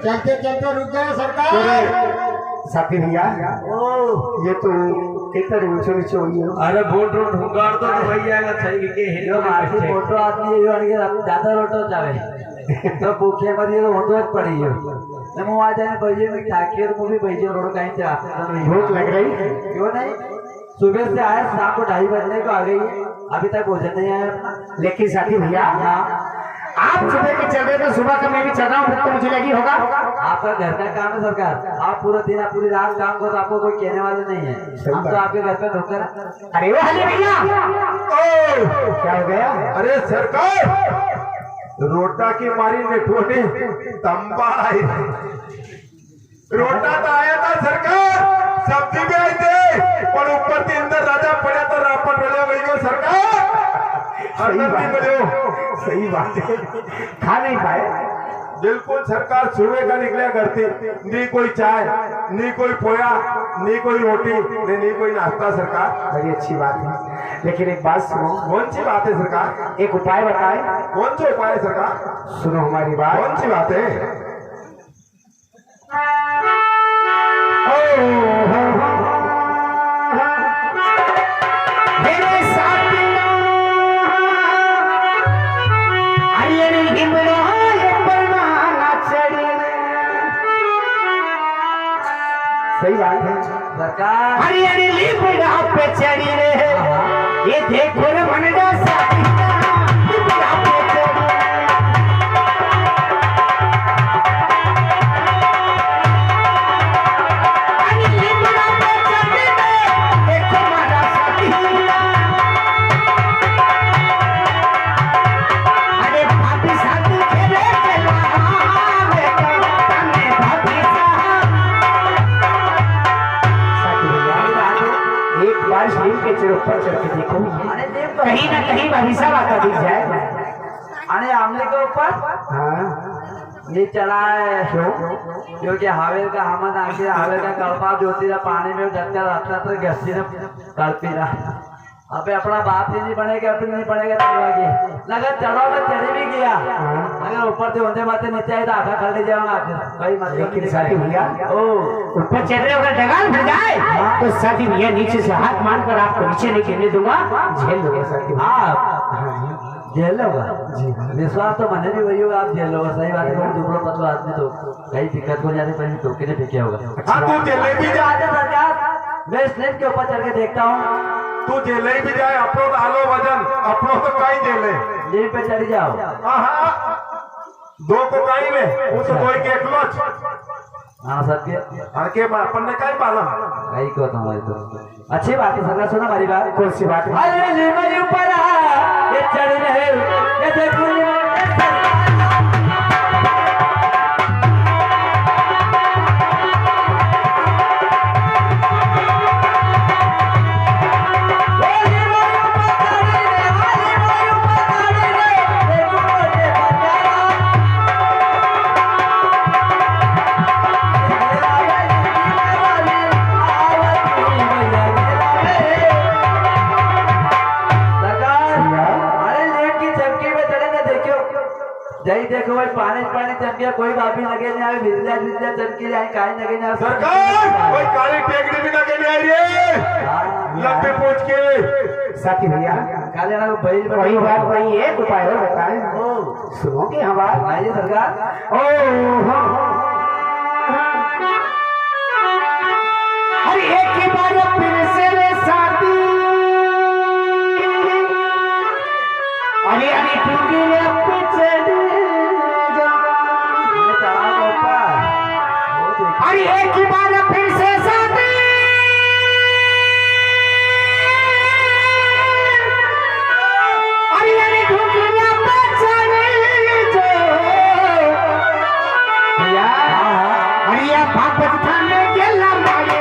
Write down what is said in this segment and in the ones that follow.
चलते चलते रुक गए सरकार। साथी भैया ये तो कितना ऊंचे नीचे हुई है। अरे बोट रोड हुंगार तो वही आएगा सही के जो माटी फोटो आदमी ये वाली ज्यादा रोटो चाहे तो भूखे मरी तो होतो જ पड़ी है ने मु आज ने भैया में ठाकेर मूवी भैया रोड कहीं जा भूख लग रही है क्यों नहीं। सुबह से आए शाम को 2:30 बजने को आ गई अभी तक भोजन नहीं आया। लेकिन साथी भैया आप सुबह के चल रहे तो सुबह का मैं भी चल रहा हूँ, भूख तो मुझे लगी होगा। आपका घर का काम है सरकार, आप पूरा दिन आप पूरी रात काम करो तो आपको कोई कहने वाले नहीं है। हम तो आपके घर पे नौकर। अरे वो हली भैया क्या हो गया? अरे सरकार रोटा की मारी नेठोटी तंबा आई। रोटा तो आया था सरकार, सब्जी भी आई थी पर ऊपर के अंदर राजा पड़ा तो रापट पड़े वही को सरकार। सही बात है, खा नहीं पाए। बिल्कुल सरकार सुबह का निकला करती, नहीं कोई चाय नहीं कोई पोया नहीं कोई रोटी नहीं कोई नाश्ता सरकार। बड़ी अच्छी बात है, लेकिन एक बात सुनो। कौन सी बात है सरकार? एक उपाय बताए। कौन सा उपाय है सरकार? सुनो हमारी बात। कौन सी बात है? सही बात है सरकार। हरियाणी लिपड़ा पे चढ़ी रे, ये देखो रे मनडा साथी लिपड़ा पे चढ़ी। अरे लिपड़ा पे चढ़ी रे, देखो मनडा साथी। अरे भाभी साथी खेले चला बेटा तने भाभी एक बार नीम के चिर ऊपर चढ़ के देखो, कहीं ना कहीं भविष्य आता दिख जाए। अरे आमले के ऊपर हाँ नहीं चढ़ा है क्यों? क्योंकि हवेल का हमद आके हवेल का कल्पा ज्योति का पानी में डटकर रहता तो गस्ती ने कल्पी रहा। अबे अपना बाप ही नहीं बनेगा, अपनी नहीं बनेगा चढ़वागे लगा चढ़ो तो चढ़ी भी गया। अगर ऊपर से होते बातें नीचे आए तो आखा खा ले जाऊंगा आखिर कई मतलब। लेकिन साथी भैया ओ ऊपर चढ़ रहे अगर डगाल भर जाए तो साथी भैया नीचे से हाथ मान कर आपको नीचे नहीं गिरने दूंगा, झेल लोगे साथी भैया। आप जेल होगा विश्वास तो मैंने भी वही होगा, आप जेल होगा। सही बात है, दुबला पतला आदमी तो कहीं दिक्कत हो जाती पर टोके ने फेंके होगा। हाँ तू जेले भी जा, सरकार मैं स्लेब के ऊपर चढ़ के देखता हूँ। तू जेले भी जाए अपनो तो आलो वजन अपनो तो कहीं जेले जेल पे चढ़ जाओ। दो को कहीं में वो तो कोई के क्लोच हाँ सत्य हर के अपन ने कहीं पाला कहीं को हमारी तो अच्छी बात है सरकार। सुना हमारी बात। कौन सी बात है? अरे लेमन ऊपर ये चढ़ रहे ये देखो जही देखो भाई पानी पानी चमकिया कोई बाबी लगे नहीं आवे बिजलिया बिजलिया चमकी जाए काई लगे नहीं सरकार कोई काली टेकड़ी भी लगे नहीं आई रे लंबे पूछ के। साथी भैया काले ना भाई वही बात वही एक उपाय हो बताए। सुनो कि हमारा आइए सरकार। अरे एक ही बार फिर से रे साथी, अरे अरे टूटी रे पीछे अरे एक ही बार फिर से साथी, अरे अरे ढूंढना पछाड़े जो अरे ये वापस थाने गेला मारे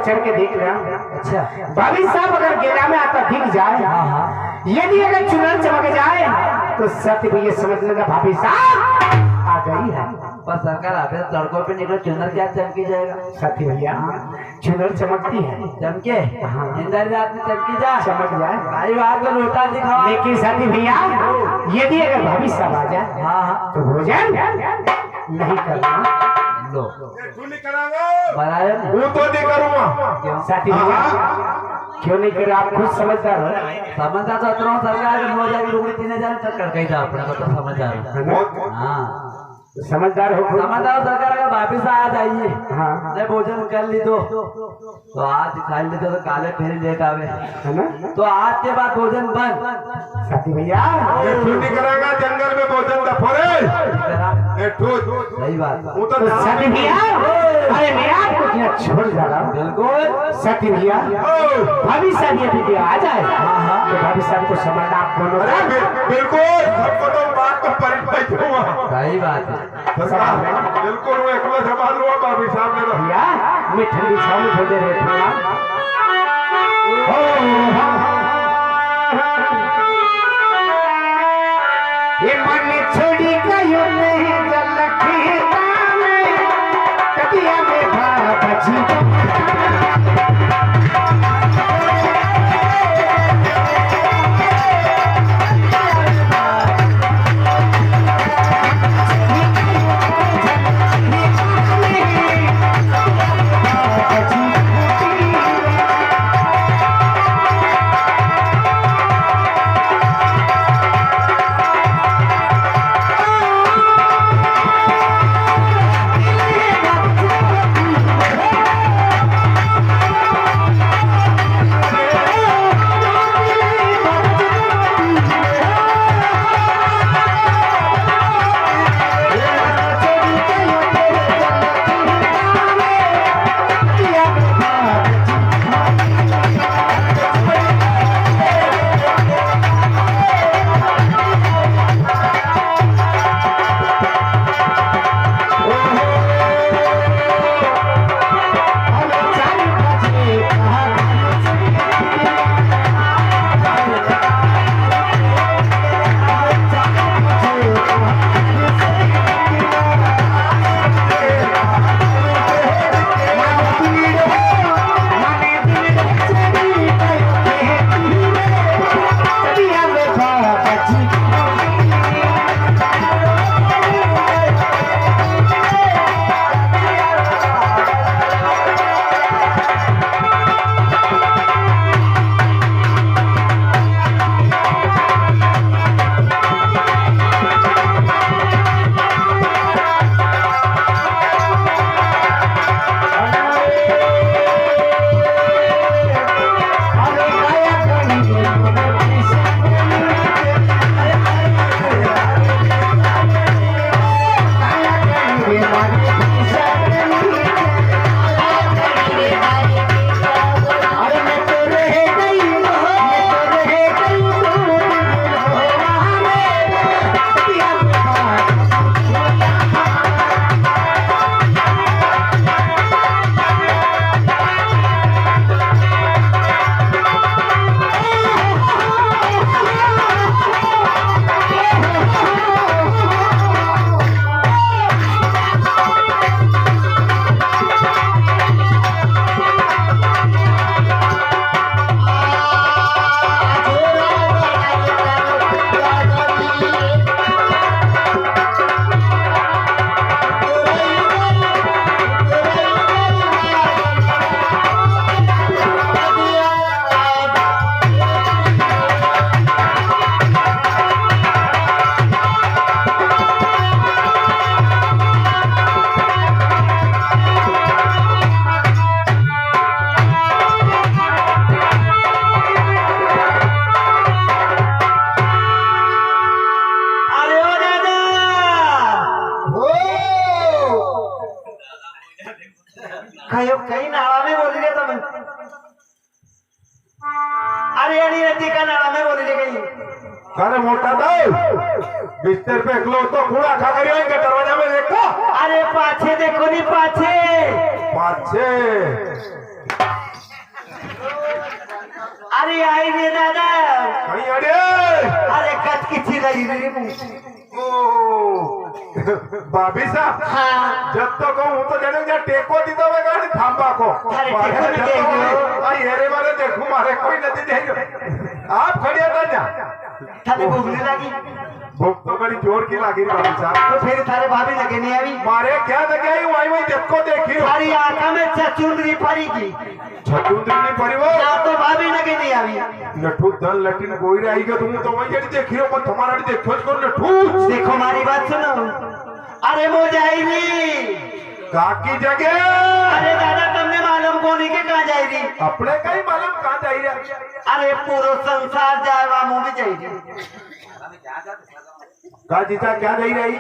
चढ़ के देख रहा हूँ। अच्छा भाभी साहब अगर गेला में आता दिख जाए, यदि अगर चुनर चमक जाए तो सत्य भैया समझ लेगा भाभी साहब आ गई है। पर सरकार आप सड़कों पे निकलो चुनर क्या चमकी जाएगा? सत्य भैया चुनर चमकती है, चमके इंदर रात में चमकी जाए, चमक जाए। भाई बात को लोटा दिखाओ। लेकिन सत्य भैया यदि अगर भाभी साहब आ जाए हाँ तो भोजन नहीं करना। लो तू नहीं करांगा बनाए वो तो नहीं करूंगा। क्यों साथी भैया क्यों नहीं करे? आप खुद समझदार हो समझदार तो अतरो सरकार के 9,000 रुपये 3,000 तक कर गई था अपने को तो समझदार है ना? हाँ समझदार हो खुद। समझदार सरकार अगर वापिस आ जाइए हाँ नहीं भोजन कर ली तो आज खा ली तो काले फिर लेट आवे है ना? तो आज के बाद भोजन बंद। साथी भैया तू नहीं करांगा जंगल में भोजन दफोरे सही बात वो तो तो साथी भैया अरे मैं आपको क्या छोड़ जा रहा हूँ। बिल्कुल साथी भैया भाभी साहब ये वीडियो आ जाए तो भाभी साहब को समझना आप दोनों अरे बिल्कुल सबको तो बात को परिचय दूंगा। सही बात है। सरकार बिल्कुल वो एकला संभाल लो भाभी साहब ने तो। भैया मैं ठंडी छाव में थोड़ी देर बैठूंगा। ये मन छोड़ी गयो नहीं जल खेता में कदिया में भाग जी कई नाला में बोली रे तुम। अरे अरे रती का नाला में बोली रे कहीं। अरे मोटा दाऊ बिस्तर पे एकलो तो कूड़ा खा कर के दरवाजा में देखो। अरे पाछे देखो नी पाछे। पाछे अरे आई रे दादा कहीं अरे अरे कच किसी गई रे ओ भाभी साहब हाँ जब तो कहूँ तो जने जा टेको दी तो वेगा नहीं थांबा को अरे टेको नहीं देंगे। आई हेरे मारे देखूं मारे कोई नहीं देंगे आप खड़िया था जा थाने भूखने लगी भूख तो बड़ी जोर की लगी भाभी साहब तो फिर थारे भाभी लगे नहीं अभी मारे क्या लगे आई वही वही देखो देखी थारी आंखों में चचुंदरी पड़ी की छतुंदरी नहीं पड़ी वो ना तो भाभी लगे नहीं अभी नठू धन लटिन कोई रहेगा तुम तो वही जड़ी देखी हो पर तुम्हारा देखो इसको नठू देखो हमारी बात सुनो अरे वो जाएगी काकी जगह अरे दादा तुमने मालूम कोनी के कहाँ जाएगी अपने कहीं मालूम कहाँ जा रहा अरे पूरा संसार जाए वहाँ मुँह भी जाएगी का जीता क्या जा रही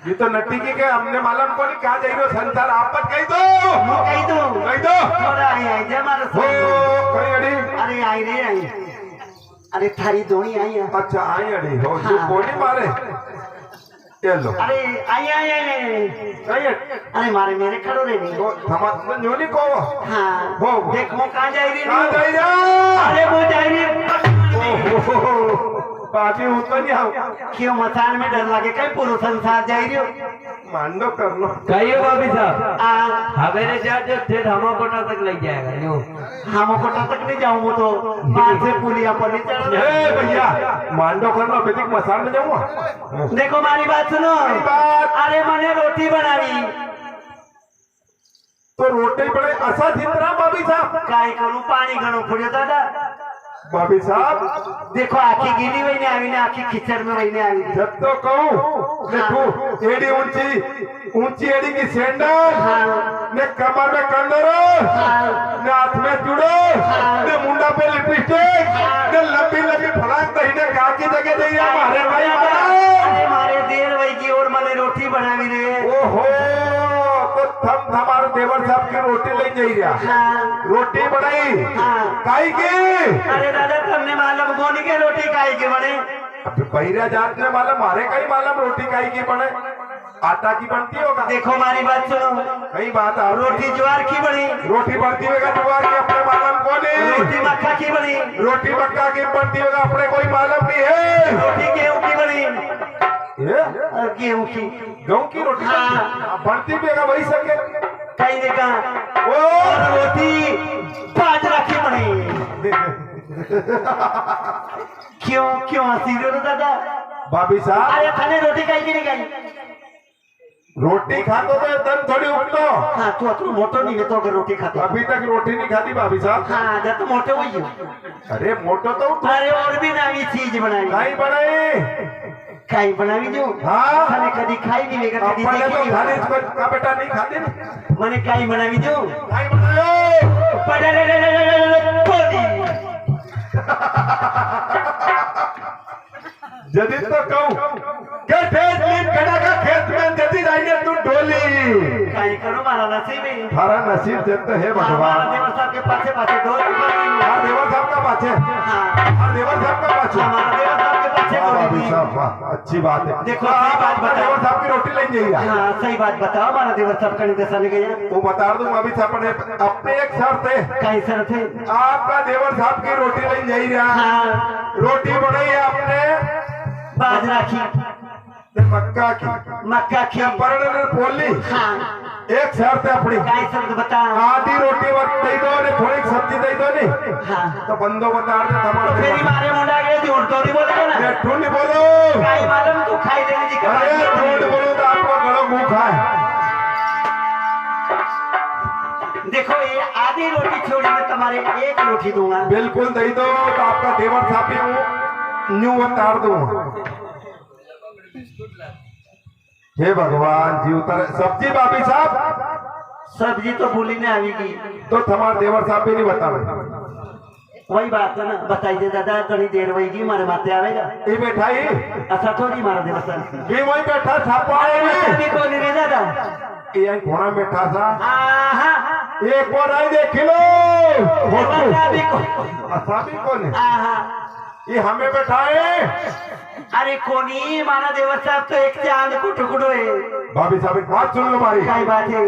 ये तो नट्टी की के हमने मालूम को नहीं कहाँ जा रही हो संसार आप पर कही दो वो कही दो कही दो थोड़ा आई जय मारो हो कहीं अड़ी अरे आई रे आई अरे थारी दोनी आई है अच्छा आई अड़ी हो जो गोली मारे ये लो अरे आई आई आई कहीं अरे मारे मेरे खड़ो रे नहीं हम न्योनी को हाँ वो देखो कहाँ जा रही कहाँ जा रहा अरे वो जा रही है बाकी ऊपर नहीं आओ क्यों मसान में डर लगे कहीं पूरा संसार जा रही हो मांडो कर लो कहिए भाभी साहब आ, हवेरे जा जो थे हमकोटा तक ले जाएगा यूं हम कोटा तक नहीं जाऊँ वो तो बाहर से पुलिया पर नहीं चढ़ ए भैया मांडो कर लो बेटी मसान में जाऊंगा देखो हमारी बात सुनो बात। अरे मैंने रोटी बनावी तो रोटी बड़े असा जितना भाभी साहब काय करूँ पानी घणो पड़ियो दादा भाभी साहब देखो आखी गीली वही नहीं आई ने आखी खिचड़ में वही नहीं आई जब तो कहूँ देखो एड़ी ऊंची ऊंची एड़ी की सैंडल ने कमर में कंदरो ने हाथ में जुड़ो ने मुंडा पे लिपस्टिक ने लंबी लंबी फलांग दही ने का की जगह दे हमारे भाई अरे मारे देर वही की और मैंने रोटी बनावी रे ओहो तो थम हमारे देवर साहब की रोटी ले जाई रहा रोटी बनाई काई की अरे दादा तुमने मालूम गोनी के रोटी काई के बने बहिरा जात ने मालूम मारे कई मालूम रोटी काई की बने आटा की बनती होगा देखो हमारी बात सुनो कई बात आ रोटी ज्वार की बनी रोटी बनती होगा ज्वार की अपने मालूम को नहीं रोटी मक्का की बनी रोटी मक्का की बनती होगा अपने कोई मालूम नहीं है रोटी गेहूं की बनी गेहूं की गेहूं की रोटी बनती भी होगा वही सके कहीं देखा ओ रोटी बाजरा की बनी क्यों क्यों हंसी रहे हो दादा भाभी साहब अरे थाने रोटी खाई की नहीं खाई रोटी खातो तो दम थोड़ी उठतो हाँ तू अतरू मोटो नहीं है तो अगर रोटी खाते अभी तक रोटी नहीं खाती भाभी साहब हाँ जब तो मोटे हुई हो अरे मोटो तो अरे और भी नवी चीज बनाई नहीं बनाई खाई बनावी जो हाँ थाने कभी खाई नहीं लेगा कभी अपने देखी तो नहीं खाने होगा। का बेटा नहीं खाते ना मैंने खाई बनावी जो नहीं बनाए जदी तो कहूँ के खेत में खड़ा का खेत में जदी जाइए तू ढोली खाई करो मारा नसीब है थारा नसीब जब तो है हमारा भगवान देवर साहब के पाछे पाछे दो हाँ देवर साहब का पाछे हाँ हाँ देवर साहब का पाछे हमारा देवर साहब के पाछे वाह गोली भाभी थी। साहब वाह अच्छी बात है देखो सही बात बताओ देवर साहब की रोटी ले जाइए हाँ सही बात बताओ हमारा देवर साहब का निर्देशन ले गया वो बता दूं भाभी साहब ने अपने एक शर्त है कहीं सर थे आपका देवर साहब की रोटी ले जाई रहा हाँ रोटी बनाई है आपने बाजरा की मक्का की मक्का की परण पोली हाँ एक शर्त है अपनी कहीं सर बता आधी रोटी वक्त दे दो ने थोड़ी सब्जी दे दो ने हाँ तो बंदो बता दे तो हमारे फिर मारे मुंडा के झूठ तो नहीं बोलेगा ना झूठ नहीं बोलो कहीं मालूम तू खाई देने जी अरे झूठ बोलो तो आपका गलो भूखा है देखो ये आधी रोटी छोड़ी मैं तुम्हारे एक रोटी दूंगा बिल्कुल दे दो तो आपका देवर साहब ही हूँ न्यू उतार दूंगा हे भगवान जी उतर सब्जी भाभी साहब सब्जी तो भूली नहीं आवेगी तो हमारे देवर साहब भी नहीं बता वही बात है ना बताई दे दादा थोड़ी देर होगी हमारे माथे आवेगा ये बैठा ही अच्छा थोड़ी मारा देवर साहब ये वही बैठा छापा अभी कौन नहीं दादा ये घोड़ा बैठा था आहा एक बार आई देख लो असाबी कौन है आहा ये हमें बैठाए अरे कोनी माना देवर साहब तो एक चांद को टुकड़ो है भाभी साहब एक बात सुन लो हमारी क्या बात है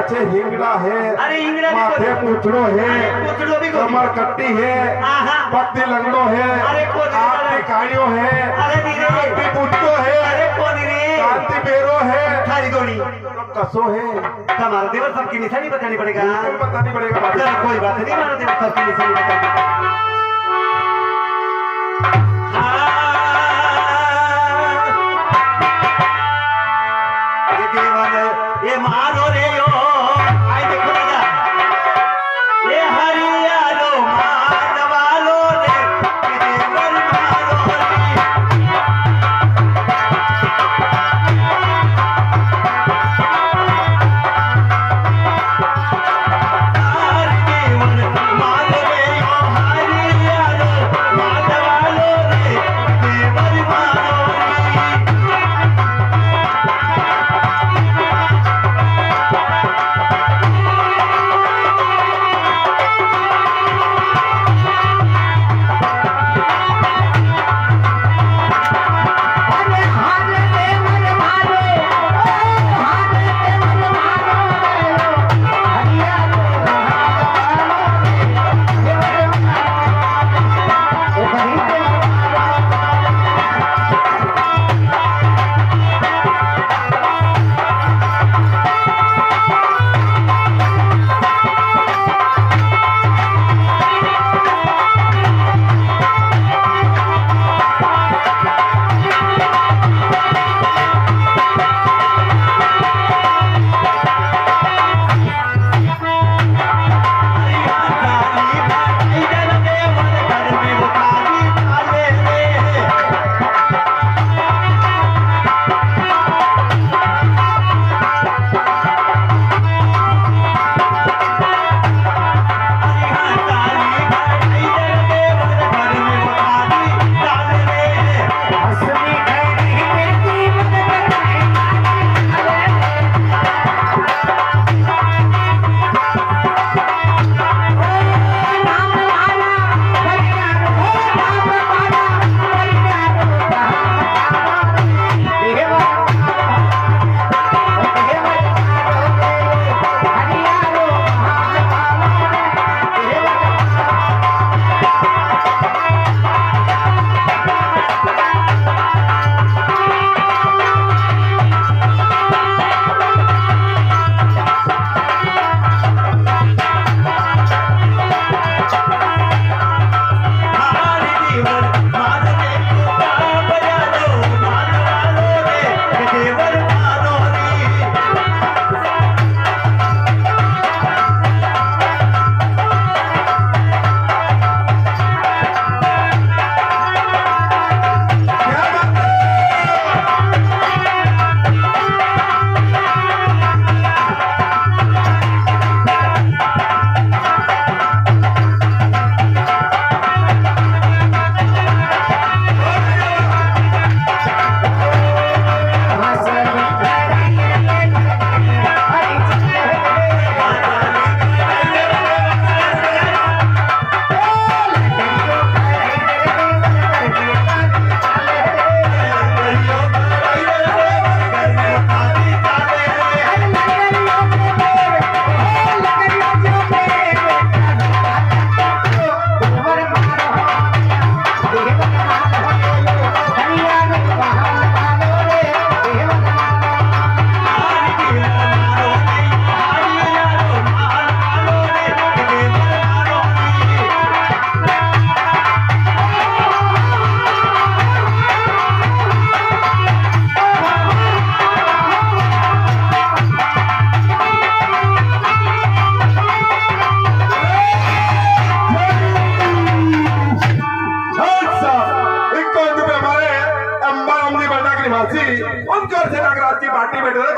पाछे हिंगड़ा है, अरे हिंगड़ा भी माथे पूछड़ो है, पूछड़ो भी कोई कमर कट्टी है, आहा। पत्ती लंगड़ो है, अरे कोई आपकी काड़ियों है, अरे नीरे आपकी बुट्टो है, अरे कौन रे कांति बेरो है, थारी गोली कसो है। हमारा देवर सबकी निशानी बतानी पड़ेगा बिल्कुल पता नहीं पड़ेगा बाबू। चल कोई बात नहीं हमारा देवर सबकी निशानी बतानी ये देवर ये मारो रे यो आई देखो दादा ये हरियालो मानवालो रे ये देवर मारो रे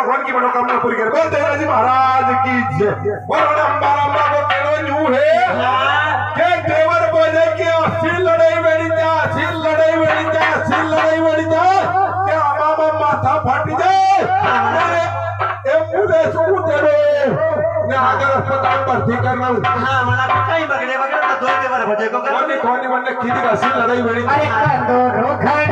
भगवान की मनोकामना पूरी करे। बोल देवराज जी महाराज की जय। बोल अंबा को तेरो न्यू है के देवर बोले के असील लड़ाई वेड़ीता के अमामा माथा फाटी जाए ए मुझे सू तेरो ने आगे अस्पताल भर्ती करना हां मला काही बगडे तो दोन देवर भजे को कोणी वन्ने किती असील लड़ाई वेड़ी अरे कंदो रोखडाई